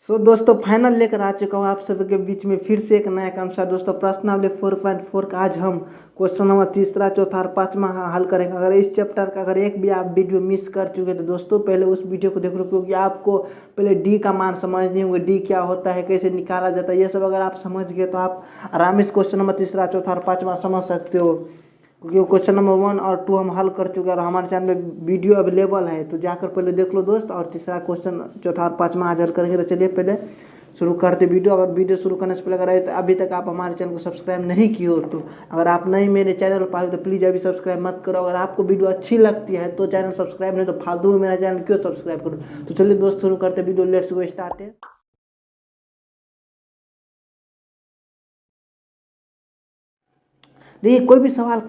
दोस्तों फाइनल लेकर आ चुका हूँ आप सभी के बीच में फिर से एक नया कंसेप्ट। दोस्तों प्रश्नावली 4.4 का आज हम क्वेश्चन नंबर तीसरा चौथा और पांचवा हल करेंगे। अगर इस चैप्टर का अगर एक भी आप वीडियो मिस कर चुके तो दोस्तों पहले उस वीडियो को देख लो, क्योंकि आपको पहले डी का मान समझनी होगी, डी क्या होता है, कैसे निकाला जाता है, ये सब अगर आप समझ गए तो आप आराम से क्वेश्चन नंबर तीसरा चौथा और पांचवा समझ सकते हो। क्योंकि क्वेश्चन नंबर 1 और 2 हम हल कर चुके हैं और हमारे चैनल में वीडियो अवेलेबल है, तो जाकर पहले देख लो दोस्त। और तीसरा क्वेश्चन चौथा और पांचवा आज हल करेंगे। तो चलिए पहले शुरू करते वीडियो। अगर वीडियो शुरू करने से पहले अगर अभी तक आप हमारे चैनल को सब्सक्राइब नहीं किए हो तो अगर आप नहीं मेरे चैनल पर आए तो प्लीज़ अभी सब्सक्राइब मत करो। अगर आपको वीडियो अच्छी लगती है तो चैनल सब्सक्राइब, नहीं तो फालतू में मेरा चैनल क्यों सब्सक्राइब करो। तो चलिए दोस्त शुरू करते वीडियो, लेट्स गो स्टार्ट है। देखिए कोई भी सवाल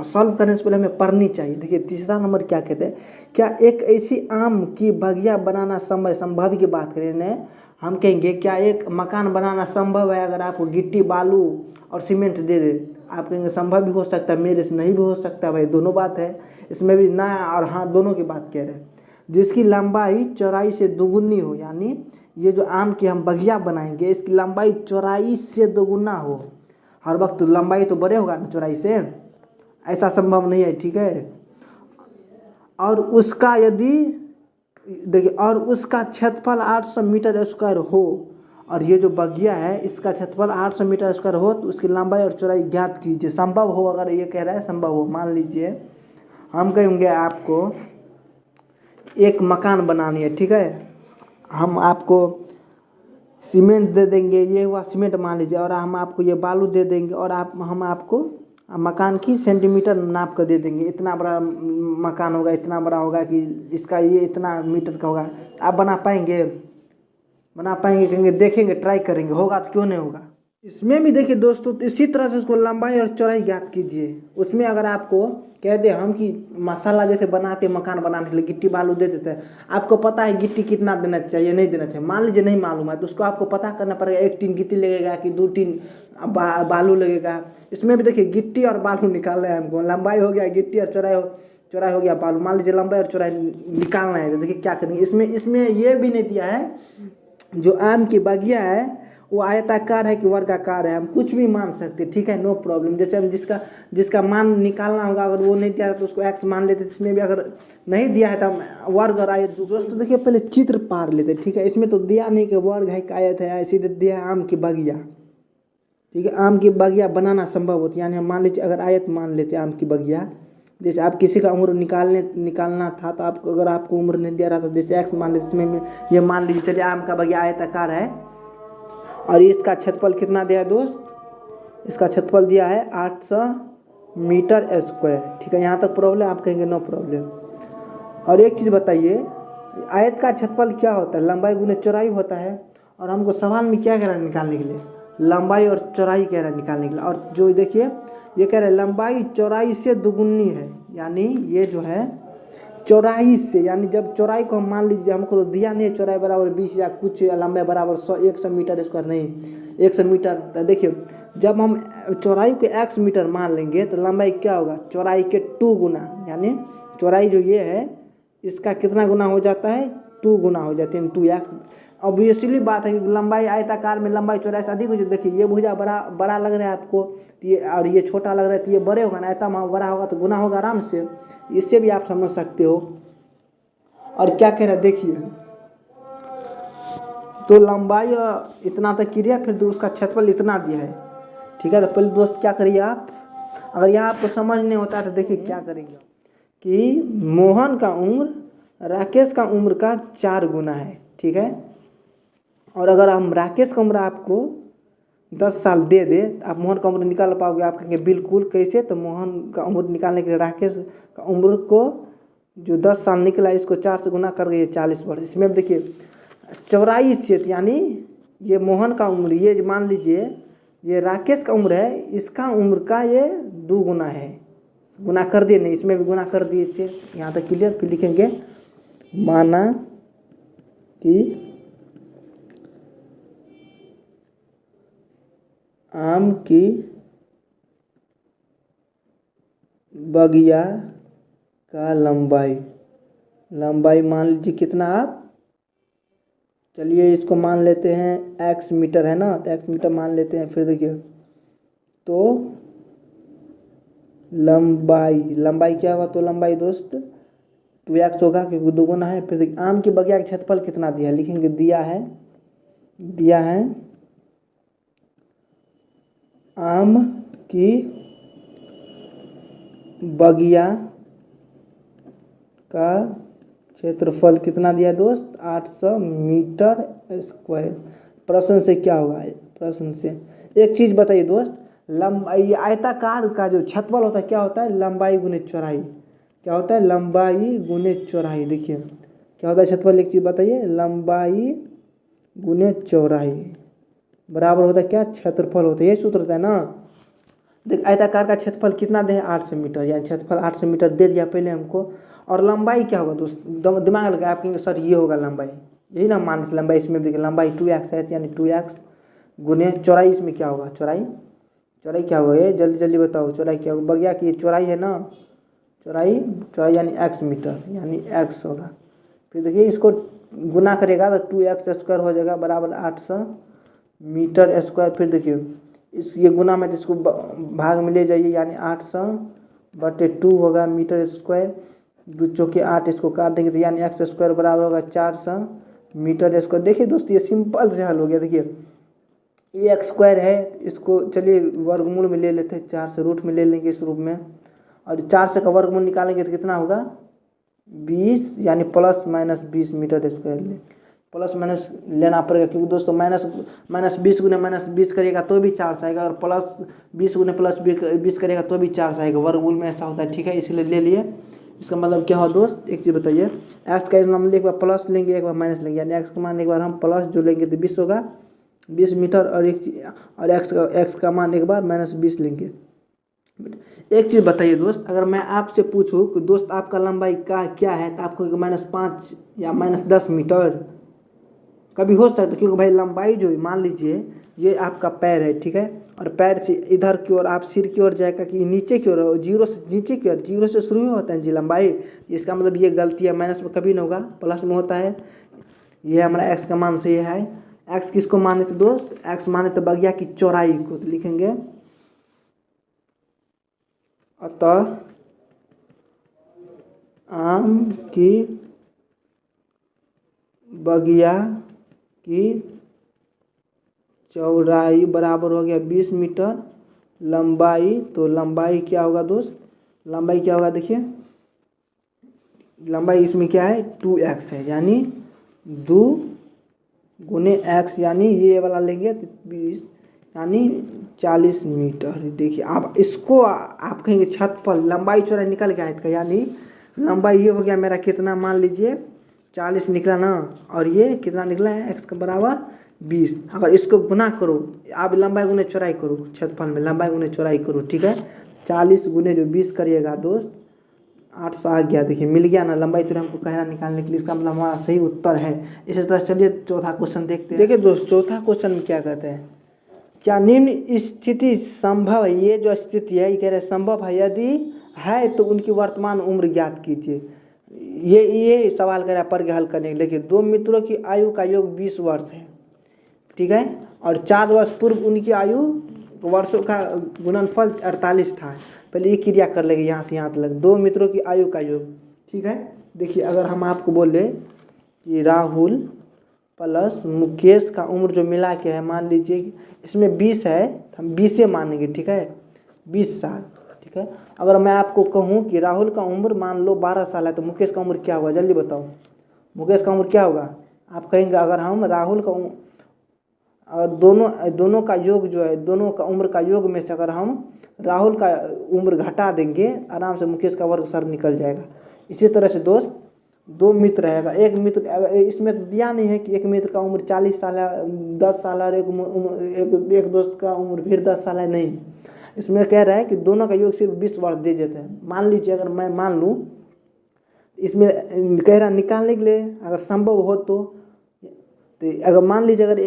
सॉल्व करने से पहले हमें पढ़नी चाहिए। देखिए तीसरा नंबर क्या कहते हैं, क्या एक ऐसी आम की बगिया बनाना संभव की बात करें ने हम कहेंगे क्या एक मकान बनाना संभव है अगर आपको गिट्टी बालू और सीमेंट दे दे। आप कहेंगे संभव भी हो सकता है, मेरे से नहीं भी हो सकता। भाई दोनों बात है इसमें भी, ना और हाँ दोनों की बात कह रहे हैं। जिसकी लंबाई चौड़ाई से दोगुनी हो, यानी ये जो आम की हम बगिया बनाएंगे इसकी लंबाई चौड़ाई से दोगुना हो। हर वक्त लंबाई तो बड़े होगा ना चौड़ाई से, ऐसा संभव नहीं है, ठीक है। और उसका यदि देखिए और उसका क्षेत्रफल 800 मीटर स्क्वायर हो, और ये जो बगिया है इसका क्षेत्रफल 800 मीटर स्क्वायर हो, तो उसकी लंबाई और चौड़ाई ज्ञात कीजिए। संभव हो, अगर ये कह रहा है संभव हो, मान लीजिए हम कहेंगे आपको एक मकान बनानी है, ठीक है। हम आपको सीमेंट दे देंगे, ये हुआ सीमेंट मान लीजिए, और हम आपको ये बालू दे देंगे, और हम आपको मकान की सेंटीमीटर नाप कर दे देंगे। इतना बड़ा मकान होगा, इतना बड़ा होगा कि इसका ये इतना मीटर का होगा। आप बना पाएंगे? बना पाएंगे? कहेंगे देखेंगे, ट्राई करेंगे, होगा तो क्यों नहीं होगा। इसमें भी देखिए दोस्तों, तो इसी तरह से उसको लंबाई और चौड़ाई ज्ञात कीजिए। उसमें अगर आपको कह दे हम कि मसाला जैसे बनाते मकान बनाने के लिए गिट्टी बालू दे देते हैं, आपको पता है गिट्टी कितना देना चाहिए नहीं देना चाहिए, मान लीजिए नहीं मालूम है, तो उसको आपको पता करना पड़ेगा 1 टीन गिट्टी लगेगा कि 2 टीन बालू लगेगा। इसमें भी देखिए गिट्टी और बालू निकालना है हमको, लंबाई हो गया गिट्टी और चौड़ाई हो गया बालू। मान लीजिए लंबाई और चौड़ाई निकालना है, तो देखिए क्या करेंगे। इसमें ये भी नहीं दिया है जो आम की बगिया है वो आयताकार है कि वर्गाकार है, हम कुछ भी मान सकते, ठीक है, नो प्रॉब्लम। जैसे हम जिसका मान निकालना होगा, अगर वो नहीं दिया है तो उसको एक्स मान लेते। इसमें भी अगर नहीं दिया है तो हम वर्ग और आयत। दोस्तों देखिए पहले चित्र पार लेते, ठीक है। इसमें तो दिया नहीं कि वर्ग है कि आयत है, सीधे दिया है आम की बगिया, ठीक है। आम की बगिया बनाना संभव होती है, यानी हम मान लीजिए अगर आयत मान लेते आम की बगिया, जैसे आप किसी का उम्र निकालना था तो आपको अगर आपको उम्र नहीं दिया रहा था, जैसे एक्स मान लेते, इसमें ये मान लीजिए चलिए आम का बगिया आयताकार है और इसका क्षेत्रफल कितना दिया है दोस्त, इसका क्षेत्रफल दिया है 800 मीटर स्क्वायर, ठीक है। यहाँ तक प्रॉब्लम? आप कहेंगे नो प्रॉब्लम। और एक चीज़ बताइए, आयत का क्षेत्रफल क्या होता है? लंबाई गुने चौड़ाई होता है। और हमको सवाल में क्या कह रहा है निकालने के लिए? लंबाई और चौड़ाई कह रहा है निकालने के लिए। और जो देखिए ये कह रहा है लंबाई चौड़ाई से दुगुनी है, यानी ये जो है चौड़ाई से, यानी जब चौड़ाई को हम मान लीजिए, हमको तो दिया नहीं चौड़ाई बराबर 20 या कुछ, लंबाई बराबर 100 मीटर स्क्वायर, नहीं 100 मीटर। तो देखिए जब हम चौड़ाई को x मीटर मान लेंगे तो लंबाई क्या होगा, चौड़ाई के 2 गुना, यानी चौड़ाई जो ये है इसका कितना गुना हो जाता है, 2 गुना हो जाते हैं, 2x। ऑब्वियसली बात है कि लंबाई आयताकार में लंबाई चौड़ाई से अधिक हो जाती है। देखिए ये भुजा बड़ा लग रहा है आपको, तो ये और ये छोटा लग रहा है, तो ये बड़े होगा ना, आयता बड़ा होगा तो गुना होगा आराम से। इससे भी आप समझ सकते हो। और क्या कह रहा है देखिए, तो लंबाई इतना तक क्रिया, फिर उसका क्षेत्रफल इतना दिया है, ठीक है। तो पहले दोस्त क्या करिए आप, अगर यहाँ आपको समझ नहीं होता तो देखिए क्या करेंगे कि मोहन का उम्र राकेश का उम्र का 4 गुना है, ठीक है। और अगर हम राकेश का उम्र आपको 10 साल दे दे, आप मोहन का उम्र निकाल पाओगे? आप कहेंगे बिल्कुल, कैसे? तो मोहन का उम्र निकालने के लिए राकेश का उम्र को जो 10 साल निकला इसको 4 से गुना कर गए 40 वर्ष। इसमें देखिए चौड़ाई से, यानी ये मोहन का उम्र, ये मान लीजिए ये राकेश का उम्र है, इसका उम्र का ये 2 गुना है, गुना कर दिए, नहीं इसमें भी गुना कर दिए। इससे यहाँ तक क्लियर? फिर लिखेंगे माना कि आम की बगिया का लंबाई मान लीजिए कितना, आप चलिए इसको मान लेते हैं एक्स मीटर है ना, तो एक्स मीटर मान लेते हैं। फिर देखिए तो लंबाई क्या होगा, तो लंबाई दोस्त 2x होगा क्योंकि दोगुना है। फिर देखिए आम की बगिया का क्षेत्रफल कितना दिया है, लिखेंगे दिया है आम की बगिया का क्षेत्रफल कितना दिया दोस्त, 800 मीटर स्क्वायर। प्रश्न से क्या होगा, प्रश्न से एक चीज़ बताइए दोस्त, लंबाई आयताकार का जो क्षेत्रफल होता है क्या होता है, लंबाई गुने चौड़ाई। क्या होता है, लंबाई गुने चौड़ाई। देखिए क्या होता है क्षेत्रफल, एक चीज़ बताइए, लंबाई गुने चौड़ाई बराबर होता है क्या, क्षेत्रफल होता है। यही सूत्र होता है ना। देख आयताकार का क्षेत्रफल कितना दे, 800 मीटर, यानी क्षेत्रफल 800 मीटर दे दिया पहले हमको। और लंबाई क्या होगा दोस्त, दिमाग लगा आप कहेंगे सर ये होगा लंबाई, यही ना मान लंबाई। इसमें देखिए लंबाई 2x है, यानी 2x गुने चौड़ाई, इसमें क्या होगा, चौड़ाई क्या होगा, ये जल्दी जल्दी बताओ, चौड़ाई क्या होगा, बगिया की चौड़ाई है ना, चौड़ाई यानी x मीटर, यानी x होगा। फिर देखिए इसको गुना करेगा तो 2x स्क्वायर हो जाएगा बराबर 800 मीटर स्क्वायर। फिर देखिए इस ये गुना में इसको भाग में ले जाइए, यानी 800/2 होगा मीटर स्क्वायर, 2 चौके 8, इसको काट देंगे तो यानी x स्क्वायर बराबर होगा 400 मीटर स्क्वायर। देखिए दोस्तों ये सिंपल से हल हो गया। देखिए ये x स्क्वायर है, इसको चलिए वर्गमूल में ले लेते हैं, 4 से रूट में ले लेंगे इस रूप में, और 4 से का वर्गमूल निकालेंगे तो कितना होगा 20, यानी plus minus 20 metre square. Plus minus लेना पड़ेगा क्योंकि दोस्तों माइनस 20 गुने माइनस 20 करेगा तो भी 4 आएगा, और प्लस 20 गुने प्लस 20 करेगा तो भी 4 आएगा। वर्गमूल में ऐसा होता है, ठीक है, इसलिए ले लिए। इसका मतलब क्या हुआ दोस्त, एक चीज़ बताइए, एक्स का नाम एक बार प्लस लेंगे एक बार माइनस लेंगे, यानी एक्स का मान एक बार हम प्लस जो लेंगे तो 20 होगा, 20 मीटर, और एक्स का मान एक बार माइनस 20 लेंगे। एक चीज़ बताइए दोस्त, अगर मैं आपसे पूछूं कि दोस्त आपका लंबाई का क्या है, तो आपको -5 या -10 मीटर कभी हो सकता है, क्योंकि भाई लंबाई जो मान लीजिए ये आपका पैर है, ठीक है, और पैर से इधर की ओर आप सिर की ओर जाएगा कि नीचे की ओर, जीरो से नीचे की ओर, जीरो से शुरू होता है जी लंबाई। इसका मतलब ये गलती है, माइनस में कभी नहीं होगा, प्लस में होता है। ये हमारा एक्स का मान से ये है। एक्स किसको माने थे दोस्त, एक्स माने तो बगिया की चौड़ाई को, तो लिखेंगे अतः आम की बगिया की चौड़ाई बराबर हो गया 20 मीटर, लंबाई, तो लंबाई क्या होगा दोस्त, लंबाई क्या होगा, देखिए लंबाई इसमें क्या है 2x है, यानी 2 गुने x, यानी ये वाला लेंगे तो 20 यानी 40 मीटर। देखिए आप इसको आप कहेंगे क्षेत्रफल, लंबाई चौड़ाई निकल गया इसका, यानी लंबाई ये हो गया मेरा कितना, मान लीजिए 40 निकला ना, और ये कितना निकला है x का बराबर 20। अगर इसको गुना करो, आप लंबाई गुने चौड़ाई करो, क्षेत्रफल में लंबाई गुने चौड़ाई करो, ठीक है, 40 गुने जो 20 करिएगा दोस्त 800 आ गया। देखिए मिल गया ना, लंबाई चौड़ाई हमको कहना निकालने के लिए, इसका मतलब हमारा सही उत्तर है। इसी तरह चलिए चौथा क्वेश्चन देखते हैं। देखिए दोस्त चौथा क्वेश्चन में क्या कहते हैं, क्या निम्न स्थिति संभव है, ये जो स्थिति है ये कह रहे संभव है, यदि है तो उनकी वर्तमान उम्र ज्ञात कीजिए। ये सवाल कह रहा है पर हल करने के लिए। देखिए 2 मित्रों की आयु का योग 20 वर्ष है, ठीक है, और 4 वर्ष पूर्व उनकी आयु वर्षों का गुणनफल 48 था। पहले ये क्रिया कर लेंगे यहाँ से यहाँ तक, 2 मित्रों की आयु का योग, ठीक है। देखिए अगर हम आपको बोले कि राहुल प्लस मुकेश का उम्र जो मिला के है, मान लीजिए इसमें 20 है, हम 20 से मानेंगे, ठीक है, 20 साल, ठीक है। अगर मैं आपको कहूँ कि राहुल का उम्र मान लो 12 साल है, तो मुकेश का उम्र क्या होगा, जल्दी बताओ, मुकेश का उम्र क्या होगा। आप कहेंगे अगर हम राहुल का और दोनों का योग जो है, दोनों का उम्र का योग में से अगर हम राहुल का उम्र घटा देंगे, आराम से मुकेश का वर्ग सर निकल जाएगा। इसी तरह से दोस्त 2 मित्र रहेगा, एक मित्र, इसमें तो दिया नहीं है कि एक मित्र का उम्र 40 साल है, 10 साल है, और एक दोस्त का उम्र फिर 10 साल है, नहीं, इसमें कह रहा है कि दोनों का योग सिर्फ 20 वर्ष दे देते हैं। मान लीजिए अगर मैं मान लूँ, इसमें कह रहा निकालने के लिए अगर संभव हो तो अगर मान लीजिए अगर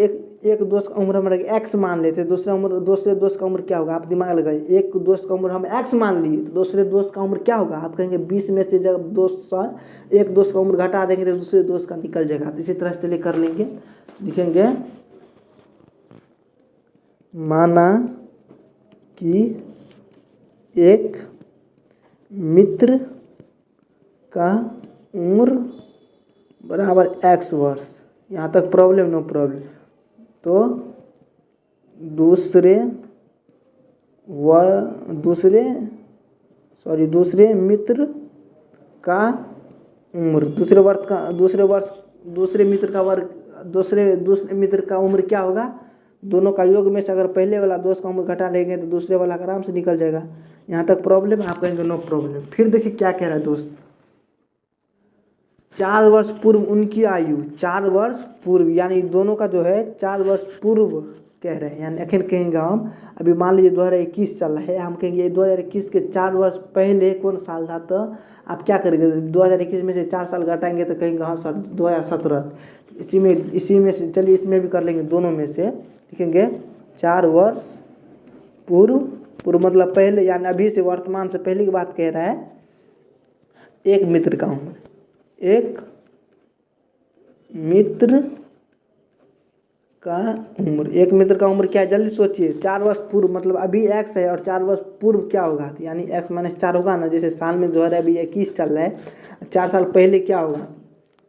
एक दोस्त का उम्र हमारा एक्स मान लेते, दूसरे दोस्त का उम्र क्या होगा, आप दिमाग लगाइए। एक दोस्त का उम्र हम एक्स मान लिए तो दूसरे दोस्त का उम्र क्या होगा, आप कहेंगे 20 में से जब एक दोस्त का उम्र घटा देंगे तो दूसरे दोस्त का निकल जाएगा। तो इसी तरह से चलिए कर लेंगे, लिखेंगे माना कि एक मित्र का उम्र बराबर एक्स वर्ष, यहाँ तक प्रॉब्लम नो प्रॉब्लम। तो दूसरे मित्र का उम्र, दूसरे मित्र का उम्र क्या होगा, दोनों का योग में से अगर पहले वाला दोस्त का उम्र घटा लेंगे तो दूसरे वाला आराम से निकल जाएगा। यहाँ तक प्रॉब्लम, आप कहेंगे नो प्रॉब्लम। फिर देखिए क्या कह रहा है दोस्त, 4 वर्ष पूर्व उनकी आयु, 4 वर्ष पूर्व यानी दोनों का जो है 4 वर्ष पूर्व कह रहे हैं। यानी आखिर कहेंगे हम, अभी मान लीजिए 2021 चल रहा है, हम कहेंगे 2021 के 4 वर्ष पहले कौन साल था, तो आप क्या करेंगे, 2021 में से 4 साल घटाएंगे तो कहेंगे हाँ सर 2017। इसी में से चलिए इसमें भी कर लेंगे, दोनों में से लिखेंगे 4 वर्ष पूर्व मतलब पहले, यानी अभी से वर्तमान से पहले की बात कह रहा है। एक मित्र का उम्र, एक मित्र का उम्र क्या है, जल्दी सोचिए। 4 वर्ष पूर्व मतलब अभी एक्स है और 4 वर्ष पूर्व क्या होगा, तो यानी एक्स माइनस 4 होगा ना। जैसे साल में 2021 चल रहा है, 4 साल पहले क्या होगा,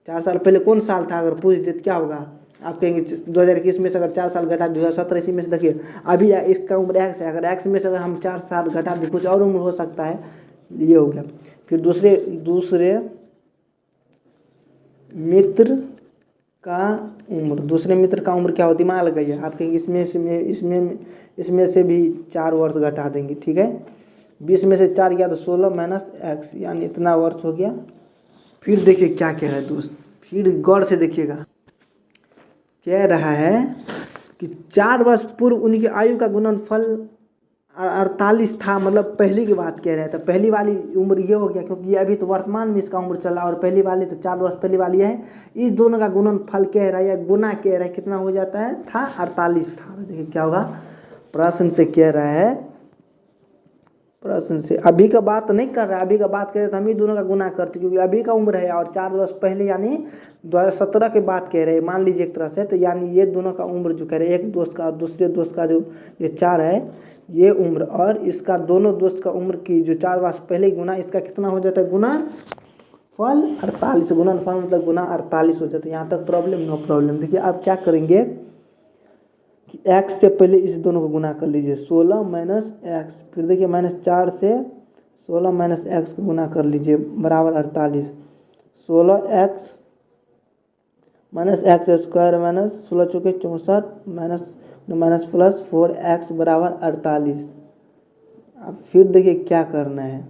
4 साल पहले कौन साल था अगर पूछ दे तो क्या होगा, आप कहेंगे 2021 में से अगर 4 साल घटा 2017, इसी में से देखिए अभी इसका उम्र एक्स है, अगर एक्स में से अगर हम 4 साल घटा दें कुछ और उम्र हो सकता है, ये हो गया। फिर दूसरे मित्र का उम्र क्या हो, दिमाग लगाइए। आप कहेंगे इसमें से भी 4 वर्ष घटा देंगे, ठीक है। 20 में से 4 गया तो 16 माइनस एक्स, यानी इतना वर्ष हो गया। फिर देखिए क्या कह रहा है दोस्त, फिर गौर से देखिएगा, कह रहा है कि 4 वर्ष पूर्व उनकी आयु का गुणनफल 48 था, मतलब पहली की बात कह रहे हैं। तो पहली वाली उम्र ये हो गया, क्योंकि ये अभी तो वर्तमान में इसका उम्र चला, और पहली वाली तो 4 वर्ष पहली वाली है। इस दोनों का गुणनफल कह रहा है या गुना कह रहा है, कितना हो जाता है, था 48 था। देखिए क्या होगा, प्रश्न से कह रहा है, प्रश्न से अभी का बात नहीं कर रहा है, अभी का बात कह रहे तो हम ही दोनों का गुना करते, क्योंकि अभी का उम्र है और 4 वर्ष पहले यानी 2017 की बात कह रहे हैं, मान लीजिए एक तरह से। तो यानी ये दोनों का उम्र जो कह रहे हैं, एक दोस्त का और दूसरे दोस्त का जो ये 4 है ये उम्र, और इसका दोनों दोस्त का उम्र की जो 4 वर्ष पहले गुना, इसका कितना हो जाता है, गुना फल 48, गुना फल मतलब गुना 48 हो जाता है। यहाँ तक प्रॉब्लम नो प्रॉब्लम। देखिए आप क्या करेंगे कि एक्स से पहले इस दोनों को गुना कर लीजिए, 16 माइनस एक्स, फिर देखिए -4 से 16 माइनस एक्स को गुना कर लीजिए बराबर 48। 16x minus x square minus 16 चौके 64 माइनस प्लस 4x बराबर 48। अब फिर देखिए क्या करना है,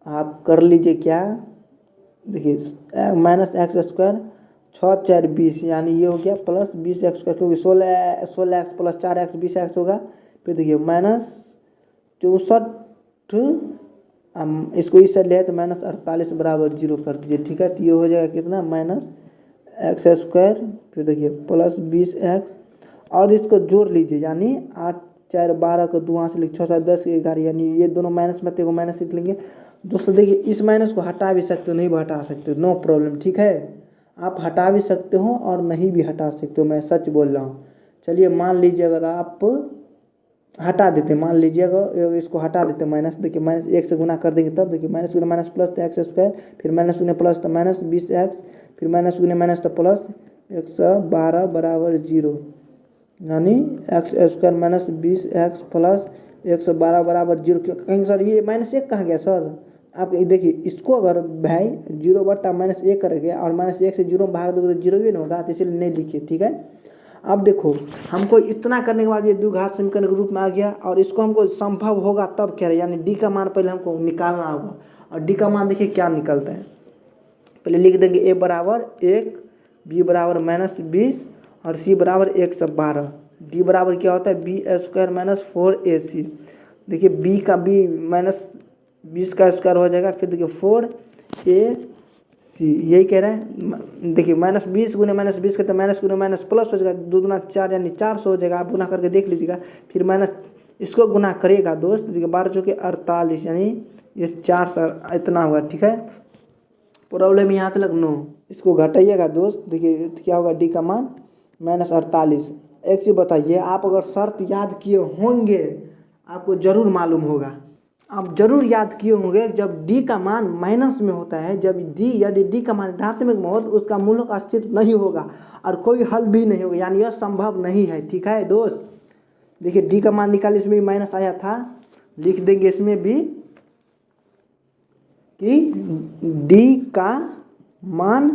आप कर लीजिए क्या, देखिए माइनस एक्स स्क्वायर 6 4 20, यानी ये हो गया प्लस 20x का, क्योंकि 16x प्लस 4x 20x होगा। फिर देखिए -64, इसको इस साइड ले तो -48 बराबर 0 कर दीजिए, ठीक है। तो ये हो जाएगा कितना, -x स्क्वायर, फिर देखिए प्लस 20x, और इसको जोड़ लीजिए, यानी 8 4 12 को 2 से लिख 6 7 10 11, यानी ये दोनों माइनस में थे वो माइनस लिख लेंगे। दोस्तों देखिए इस माइनस को हटा भी सकते हो, नहीं भी हटा सकते हो, नो प्रॉब्लम, ठीक है। आप हटा भी सकते हो और नहीं भी हटा सकते हो, मैं सच बोल रहा हूँ। चलिए मान लीजिए अगर आप हटा देते, मान लीजिए अगर इसको हटा देते माइनस, देखिए -1 से गुना कर देंगे तब देखिए माइनस गुना माइनस प्लस तो एक्स स्क्वायर, फिर माइनस गुना प्लस तो माइनस 20x, फिर माइनस गुना माइनस तो प्लस 112 बराबर 0, यानी x square minus 20x plus 112 बराबर 0। कहेंगे सर ये -1 कहाँ गया सर, आप देखिए इसको अगर भाई 0/-1 करेंगे और -1 से 0 भाग दोगे तो 0 ही नहीं होगा, तो इसलिए नहीं लिखिए, ठीक है। अब देखो हमको इतना करने के बाद ये द्विघात समीकरण के रूप में आ गया, और इसको हमको संभव होगा तब कह रहे हैं, यानी डी का मान पहले हमको निकालना होगा। और डी का मान देखिए क्या निकलता है, पहले लिख देंगे a बराबर 1, b बराबर -20 और c बराबर 112। d बराबर क्या होता है, b स्क्वायर माइनस 4ac। देखिए b -20 का स्क्वायर हो जाएगा, फिर देखिए 4ac सी, यही कह रहा है। देखिए -20 गुने -20 करते माइनस गुने माइनस प्लस हो जाएगा, 2 दूना 4 यानी 400 हो जाएगा। आप गुना करके देख लीजिएगा। फिर माइनस इसको गुना करिएगा दोस्त, देखिए 12 चौके 48 यानी ये 4 इतना हुआ। ठीक है, प्रॉब्लम यहाँ तक नो। इसको घटाइएगा दोस्त, देखिए क्या होगा डी का मान -48। एक चीज़ बताइए, आप अगर शर्त याद किए होंगे आपको ज़रूर मालूम होगा, आप जरूर याद किए होंगे जब डी का मान माइनस में होता है, जब डी यदि डी का मान ऋणात्मक में हो तो उसका मूल्य का अस्तित्व नहीं होगा और कोई हल भी नहीं होगा, यानी यह संभव नहीं है। ठीक है दोस्त, देखिए डी का मान निकाल, इसमें भी माइनस आया था, लिख देंगे इसमें भी कि डी का मान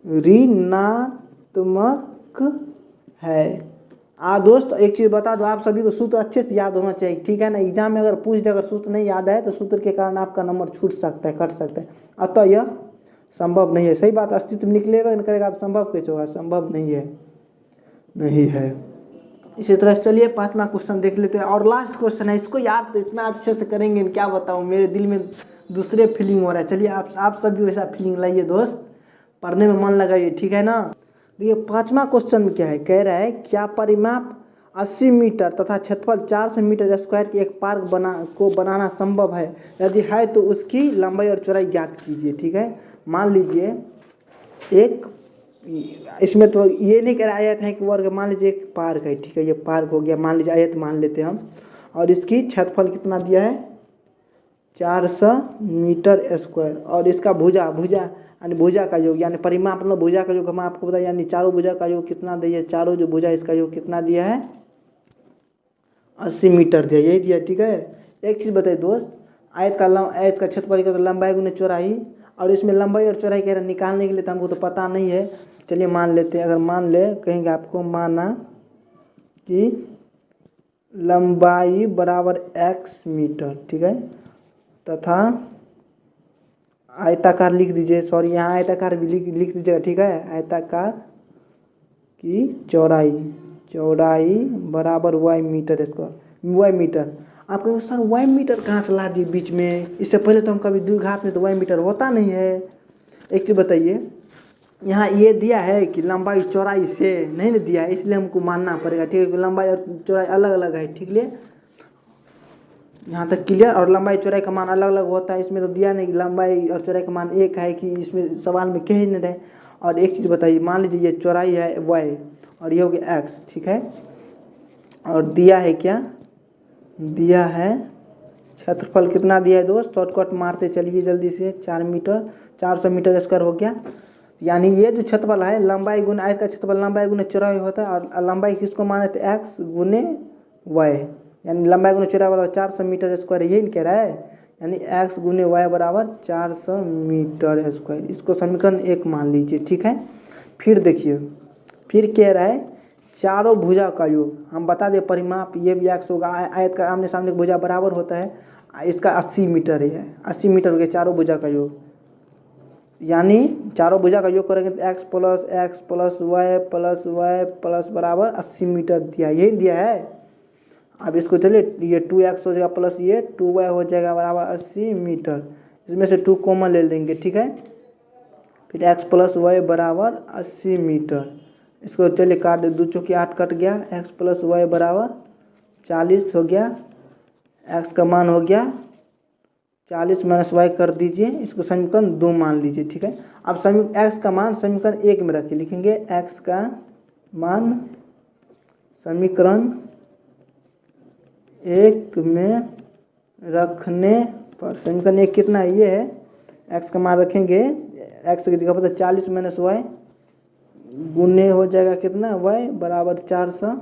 ऋणात्मक है। दोस्त एक चीज़ बता दो, आप सभी को सूत्र अच्छे से याद होना चाहिए। ठीक है ना, एग्जाम में अगर पूछ दे, अगर सूत्र नहीं याद है तो सूत्र के कारण आपका नंबर छूट सकता है, कट सकता है। अतः यह संभव नहीं है। सही बात, अस्तित्व निकलेगा नहीं करेगा तो संभव कैसे होगा, संभव नहीं है, नहीं है। इसी तरह चलिए 5वां क्वेश्चन देख लेते हैं और लास्ट क्वेश्चन है। इसको याद तो इतना अच्छे से करेंगे क्या बताऊँ, मेरे दिल में दूसरे फीलिंग हो रहा है। चलिए आप सभी वैसा फीलिंग लाइए दोस्त, पढ़ने में मन लगाइए। ठीक है ना, देखिए 5वां क्वेश्चन में क्या है, कह रहा है क्या परिमाप 80 मीटर तथा क्षेत्रफल 400 मीटर स्क्वायर की एक पार्क बनाना संभव है, यदि है तो उसकी लंबाई और चौड़ाई ज्ञात कीजिए। ठीक है, मान लीजिए एक, इसमें तो ये नहीं कह रहा आयत है कि वर्ग, मान लीजिए एक पार्क है। ठीक है, ये पार्क हो गया, मान लीजिए आयत मान लेते हैं हम, और इसकी क्षेत्रफल कितना दिया है 400 मीटर स्क्वायर, और इसका भुजा यानी भुजा का योग यानी परिमाप मतलब भुजा का योग हम आपको बताया, यानी चारों भुजा का योग कितना दिया, चारों जो भुजा इसका योग कितना दिया है 80 मीटर दिया, यही दिया। ठीक है, एक चीज़ बताइए दोस्त, आयत का क्षेत्रफल का तो लंबाई गुने चौड़ाई, और इसमें लंबाई और चौड़ाई कह रहे निकालने के लिए तो हमको तो पता नहीं है। चलिए मान लेते हैं, अगर मान ले कहेंगे आपको, माना कि लंबाई बराबर x मीटर। ठीक है, तथा आयताकार लिख दीजिए, सॉरी यहाँ आयताकार भी लिख दीजिएगा। ठीक है, आयताकार की चौड़ाई बराबर y metre square, y metre. आप कहेंगे सर y मीटर कहाँ से ला दिए बीच में, इससे पहले तो हम कभी द्विघात में तो y मीटर होता नहीं है। एक चीज़ बताइए, यहाँ ये दिया है कि लंबाई चौड़ाई से नहीं ना दिया है, इसलिए हमको मानना पड़ेगा। ठीक है, लंबाई और चौड़ाई अलग अलग है। ठीक है, यहाँ तक क्लियर। और लंबाई चौड़ाई का मान अलग अलग होता है, इसमें तो दिया नहीं कि लंबाई और चौड़ाई का मान एक है, कि इसमें सवाल में कह ही नहीं रहे। और एक चीज़ बताइए, मान लीजिए ये चौड़ाई है y और ये हो गया x। ठीक है, और दिया है क्या, दिया है क्षेत्रफल कितना दिया है दोस्त, शॉर्टकट मारते चलिए जल्दी से, 4 मीटर 400 मीटर स्क्वायर हो गया। यानी ये जो क्षेत्रफल है लंबाई गुने आयत का क्षेत्रफल लंबाई गुने चौड़ाई होता है, और लंबाई किसको माने थे x गुने y, यानी लंबाई गुने चौड़ाई बराबर 400 मीटर स्क्वायर, यही कह रहा है। यानी x गुने y बराबर 400 मीटर स्क्वायर, इसको समीकरण 1 मान लीजिए। ठीक है, फिर देखिए, फिर कह रहा है चारों भुजा का योग, हम बता दें परिमाप ये भी x होगा, आयत का आमने सामने भुजा बराबर होता है, इसका 80 मीटर है, 80 मीटर हो गया चारों भुजा का योग। यानी चारों भुजा का योग करेंगे तो x प्लस y प्लस बराबर 80 मीटर दिया, यही दिया है। अब इसको चलिए ये 2x हो जाएगा प्लस ये 2y हो जाएगा बराबर 80 मीटर, इसमें से 2 कॉमन ले लेंगे। ठीक है, फिर x प्लस y बराबर 80 मीटर, इसको चलिए काट दे, 2 चौकी 8 कट गया, x प्लस y बराबर 40 हो गया, x का मान हो गया 40 माइनस y कर दीजिए, इसको समीकरण 2 मान लीजिए। ठीक है, अब x का मान समीकरण 1 में रखिए, लिखेंगे x का मान समीकरण 1 में रखने पर समीकरण 1 कितना है, ये है, x का मान रखेंगे, x की जगह पर 40 माइनस y गुने हो जाएगा कितना y बराबर 400।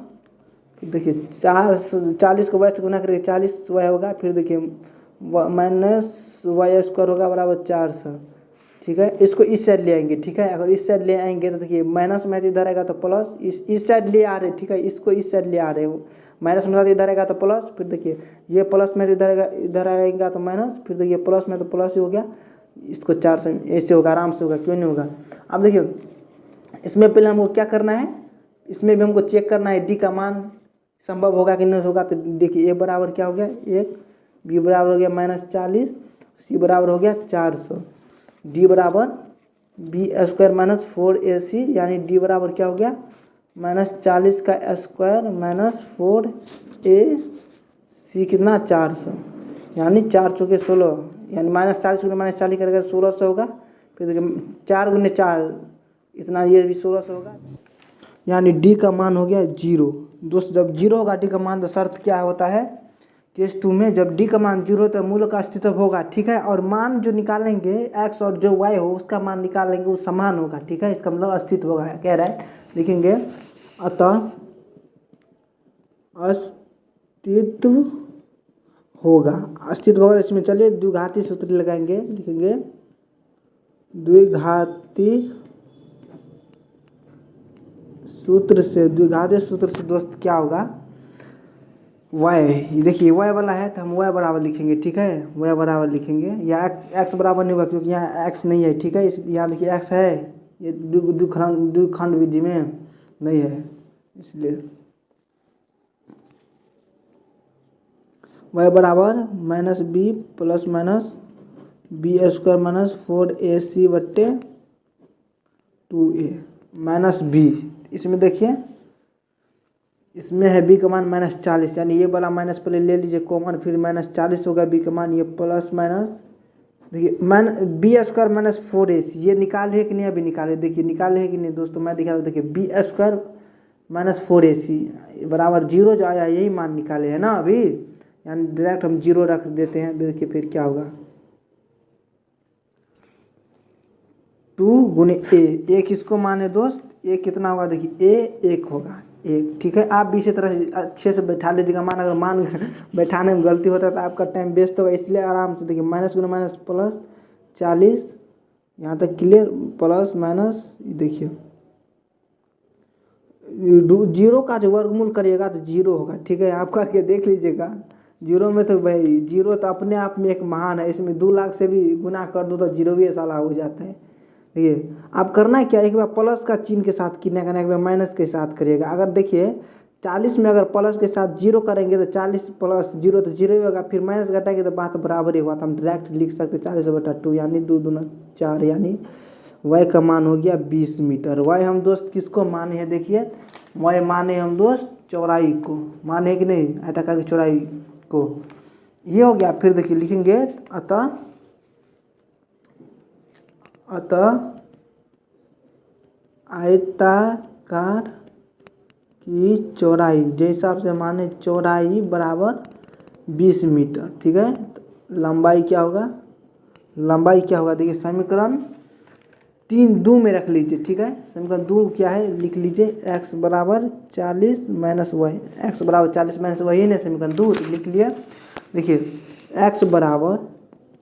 फिर देखिए 40 को y से गुना करके 40 y होगा, फिर देखिए माइनस y स्क्वायर होगा बराबर 400। ठीक है, इसको इस साइड ले आएंगे। ठीक है, अगर इस साइड ले आएंगे तो देखिए माइनस में इधर आएगा तो प्लस, इस साइड ले आ रहे। ठीक है, इसको इस साइड ले आ रहे हो, माइनस में इधर आएगा तो प्लस, फिर देखिए ये प्लस में इधर आएगा तो माइनस, फिर देखिए प्लस में तो प्लस ही हो गया, इसको 400 ऐसे होगा, आराम से होगा, क्यों नहीं होगा। अब देखिए इसमें पहले हमको क्या करना है, इसमें भी हमको चेक करना है डी का मान संभव होगा कि नहीं होगा। तो देखिए ए बराबर क्या हो गया 1, बी बराबर हो गया -40, सी बराबर हो गया 400। डी बराबर बी स्क्वायर माइनस 4ac, यानी डी बराबर क्या हो गया -40 का स्क्वायर माइनस 4ac कितना 400, यानी 4 चौके 16, यानी -40 गुने -40 करेगा 1600 होगा। फिर देखिए 4 गुने 4 इतना, ये भी 1600 होगा, यानी डी का मान हो गया 0। दोस्त जब 0 होगा डी का मान तो शर्त क्या होता है केस 2 में, जब डी का मान 0 हो तो मूल का अस्तित्व होगा, ठीक है। और मान जो निकालेंगे एक्स और जो वाई हो उसका मान निकालेंगे वो समान होगा, ठीक है। इसका मतलब अस्तित्व होगा, कह रहा है लिखेंगे अतः अस्तित्व होगा। अस्तित्व होगा इसमें चलिए द्विघाती सूत्र लगाएंगे, लिखेंगे द्विघाती सूत्र से दोस्त क्या होगा y, देखिए y वाला है तो हम y बराबर लिखेंगे, ठीक है। y बराबर लिखेंगे, या x बराबर नहीं होगा क्योंकि यहाँ x नहीं है, ठीक है। इस यहाँ देखिए x है, ये द्विखंड विधि में नहीं है, इसलिए y बराबर -b plus minus B square minus 4ac बट्टे 2a माइनस b। इसमें देखिए इसमें है b का मान -40, यानी ये वाला माइनस पहले ले लीजिए कॉमन, फिर -40 होगा b का मान, ये प्लस माइनस देखिए बी स्क्वायर माइनस 4ac, ये निकाले है कि नहीं, अभी निकाले, देखिए निकाले है कि नहीं दोस्तों, मैं दिखा रहा हूँ। देखिए बी स्क्वायर माइनस 4ac बराबर 0 जो आया यही मान निकाले है ना अभी, यानी डायरेक्ट हम 0 रख देते हैं। देखिए फिर क्या होगा 2 गुने a किसको मान है दोस्त, a कितना होगा, देखिए a 1 होगा, 1, ठीक है। आप भी इसी तरह अच्छे से बैठा लीजिएगा, अगर मान बैठाने में गलती होता है तो आपका टाइम वेस्ट होगा, इसलिए आराम से देखिए माइनस गुना माइनस प्लस 40, यहाँ तक क्लियर, प्लस माइनस देखिए 0 का जो वर्गमूल करिएगा तो 0 होगा, ठीक है। आप करके देख लीजिएगा, 0 में तो भाई 0 तो अपने आप में एक महान है, इसमें 2 लाख से भी गुना कर दो तो 0 भी साला हो जाता है। देखिए आप करना है क्या, एक बार प्लस का चिन्ह के साथ कितना करना है, एक बार माइनस के साथ करिएगा। अगर देखिए 40 में अगर प्लस के साथ 0 करेंगे तो 40 प्लस 0 तो 0 ही होगा, फिर माइनस घटाएंगे तो बात बराबर ही हुआ, तो हम डायरेक्ट लिख सकते 40/2, यानी 2 दूना 4, यानी y का मान हो गया 20 मीटर। y हम दोस्त किसको माने हैं, देखिए y माने हम दोस्त चौड़ाई को, माने कि नहीं, आयताकार की चौड़ाई को, ये हो गया। फिर देखिए लिखेंगे अतः आयताकार की चौड़ाई जिस हिसाब से माने चौड़ाई बराबर 20 मीटर, ठीक है। तो लंबाई क्या होगा, देखिए समीकरण 3(2) में रख लीजिए, ठीक है। समीकरण 2 क्या है लिख लीजिए, x बराबर 40 माइनस वाई, एक्स बराबर 40 माइनस वाई है ना, समीकरण 2 लिख लिया। देखिए x बराबर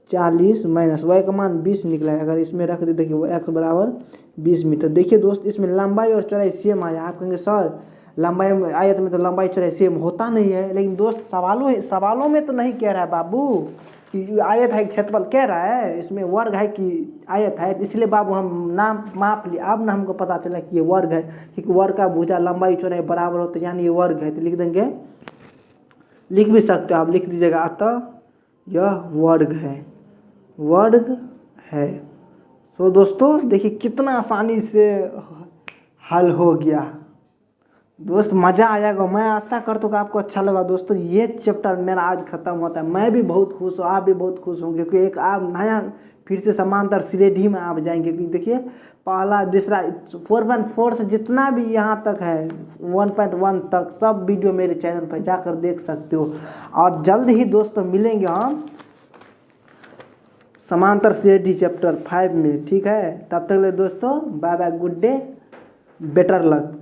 40 माइनस वाई का मान 20 निकला है, अगर इसमें रख दे देखिए x बराबर 20 मीटर। देखिए दोस्त इसमें लंबाई और चौड़ाई सेम आया, आप कहेंगे सर लंबाई आयत में तो लंबाई चौड़ाई सेम होता नहीं है, लेकिन दोस्त सवालों में तो नहीं कह रहा है बाबू कि आयत है क्षेत्रफल, कह रहा है इसमें वर्ग है कि आयत है, इसलिए बाबू हम नाम माप लिए, अब ना हमको पता चला कि ये वर्ग है, क्योंकि वर्ग का भुजा लंबाई चौड़ाई बराबर होता है, यानी ये वर्ग है, तो लिख देंगे, लिख भी सकते हो आप, लिख दीजिएगा अतः यह वर्ग है। सो दोस्तों देखिए कितना आसानी से हल हो गया दोस्त, मज़ा आएगा। मैं आशा करता हूँ कि आपको अच्छा लगा दोस्तों। ये चैप्टर मेरा आज ख़त्म होता है, मैं भी बहुत खुश हूँ, आप भी बहुत खुश होंगे, क्योंकि एक आप नया फिर से समांतर श्रेणी में आप जाएंगे। क्योंकि देखिए पहला दूसरा 4.4 से जितना भी यहाँ तक है 1.1 तक सब वीडियो मेरे चैनल पर जाकर देख सकते हो। और जल्द ही दोस्तों मिलेंगे हम समांतर श्रेणी चैप्टर 5 में, ठीक है। तब तक ले दोस्तों bye bye, good day, better luck.